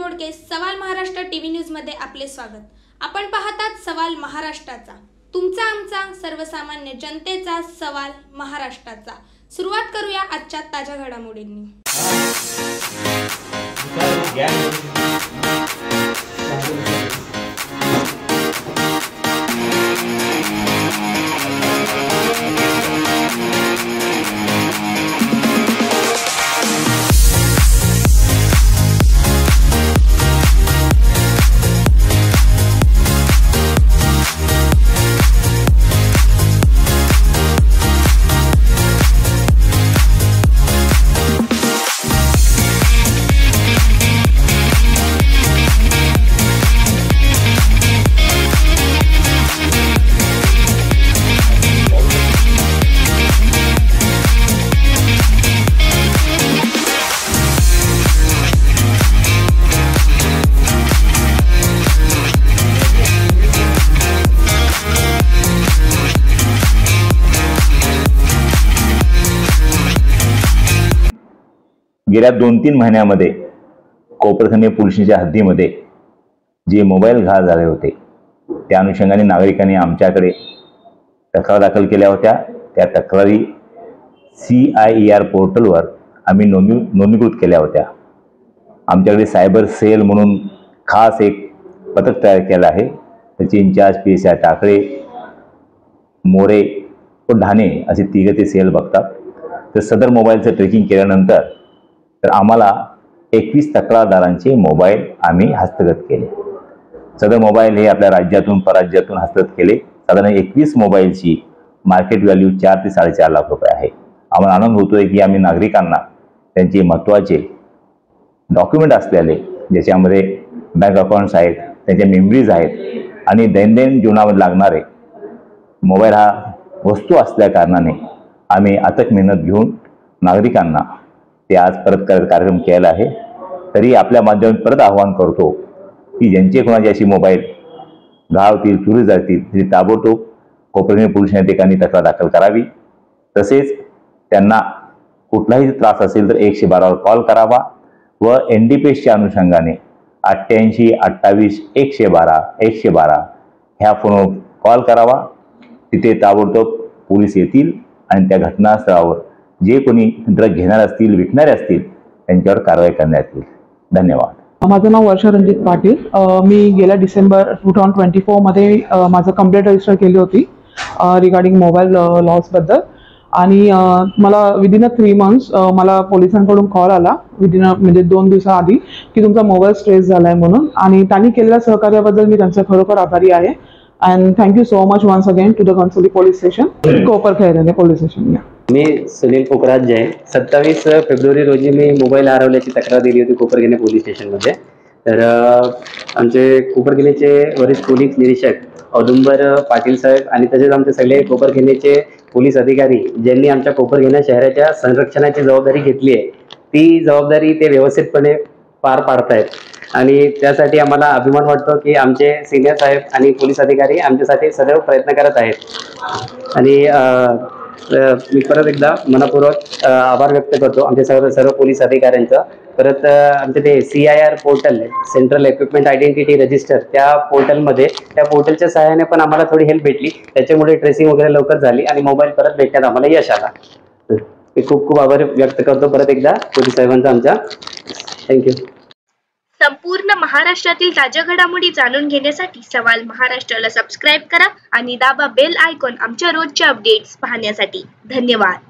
मोडके सवाल Maharashtra TV news मध्ये आपले स्वागत। आपण पाहतात सवाल महाराष्ट्राचा, तुमचा आमचा सर्वसामान्य जनतेचा सवाल महाराष्ट्राचा। सुरुवात करूया आजच्या ताज्या घडामोडींनी। गेल्या 2-3 महिन्यामध्ये कोपरखैरणे पोलिसांच्या हद्दीमध्ये जे मोबाईल घाण झाले होते त्या अनुषंगाने नागरिकांनी आमच्याकडे तक्रार दाखल केल्या होत्या। त्या तक्रारी CIER पोर्टलवर आम्ही नोंदणीकृत केल्या होत्या। आमच्याकडे सायबर सेल म्हणून खास एक पथक तयार केलं आहे। त्याचे इंचार्ज PSI टाकळे, मोरे व ढाणे असे 3 ते सेल बघतात। तर सदर मोबाईलचं ट्रेकिंग केल्यानंतर तर आम्हाला 21 तक्रारदारांचे मोबाईल आम्ही हस्तगत केले। सदर मोबाईल हे आपल्या राज्यातून परराज्यातून हस्तगत केले। साधारण 21 मोबाईलची मार्केट व्हॅल्यू 4 ते 4.5 लाख रुपये आहे। आम्हाला आनंद होतोय की आम्ही नागरिकांना त्यांचे महत्त्वाचे डॉक्युमेंट असलेले ज्याच्यामध्ये बँक अकाउंट्स आहेत, त्यांच्या मेमरीज आहेत आणि दैनंदिन जीवनामध्ये लागणारे मोबाईल हा वस्तू असल्या कारणाने आम्ही अथक मेहनत घेऊन नागरिकांना ते आज परत करायचा कार्यक्रम केला आहे। तरी आपल्या माध्यमातून परत आवाहन करतो की ज्यांचे कोणाचे अशी मोबाईल गावतील चोरी जातील तरी ताबडतोब कोपरखैरणे पोलिसांच्या ठिकाणी तक्रार दाखल करावी। तसेच त्यांना कुठलाही त्रास असेल तर 112 वर कॉल करावा व NDPSच्या अनुषंगाने 88 28 112 ह्या फोनवर कॉल करावा। तिथे ताबडतोब पोलीस येतील आणि त्या घटनास्थळावर जे कोणी ड्रग घेणार असतील, विकणारे असतील त्यांच्यावर कारवाई करण्यात येईल। धन्यवाद। माझं नाव वर्षा रणजित पाटील। मी गेल्या डिसेंबर 2024 मध्ये माझं कंप्लेंट रजिस्टर केली होती रिगार्डिंग मोबाईल लॉस बद्दल आणि मला विदिन 3 मंथ्स मला पोलिसांकडून कॉल आला म्हणजे 2 दिवसाआधी की तुमचा मोबाईल स्ट्रेस झालाय म्हणून, आणि त्यांनी केलेल्या सहकार्याबद्दल मी त्यांचा खरोखर आभारी आहे। And thank you so much once again to the Kansoli police station, Koparkhairane police station. मी सुनील पोखराज जैन 27 फेब्रुवारी रोजी मी मोबाईल हरवल्याची तक्रार दिली होती कोपरखैरणे पोलीस स्टेशनमध्ये। तर आमचे कोपरखैरणेचे वरिष्ठ पोलीस निरीक्षक औदुंबर पाटील साहेब आणि तसेच आमचे सगळे कोपरखैरणेचे पोलीस अधिकारी ज्यांनी आमच्या कोपरखैरणे शहराच्या संरक्षणाची जबाबदारी घेतली आहे, ती जबाबदारी ते व्यवस्थितपणे पार पाडतायत आणि त्यासाठी आम्हाला अभिमान वाटतो की आमचे सिनियर साहेब आणि पोलीस अधिकारी आमच्यासाठी सदैव प्रयत्न करत आहेत। आणि मी परत एकदा मनपूर्वक आभार व्यक्त करतो आमच्या सर्व पोलीस अधिकाऱ्यांचा। परत आमचे ते CIR portal central equipment identity register, त्या पोर्टलच्या सहाय्याने पण आम्हाला थोडी हेल्प भेटली। त्याच्यामुळे ट्रेसिंग वगैरे लवकर झाली आणि मोबाईल परत भेटण्यात आम्हाला यश आला। मी खूप आभार व्यक्त करतो परत एकदा पोलीस साहेबांचा आमच्या। थँक्यू। संपूर्ण महाराष्ट्रातील ताज्या घडामोडी जाणून घेण्यासाठी सवाल महाराष्ट्राला सबस्क्राईब करा आणि दाबा बेल आयकॉन आमच्या रोजच्या अपडेट्स पाहण्यासाठी। धन्यवाद।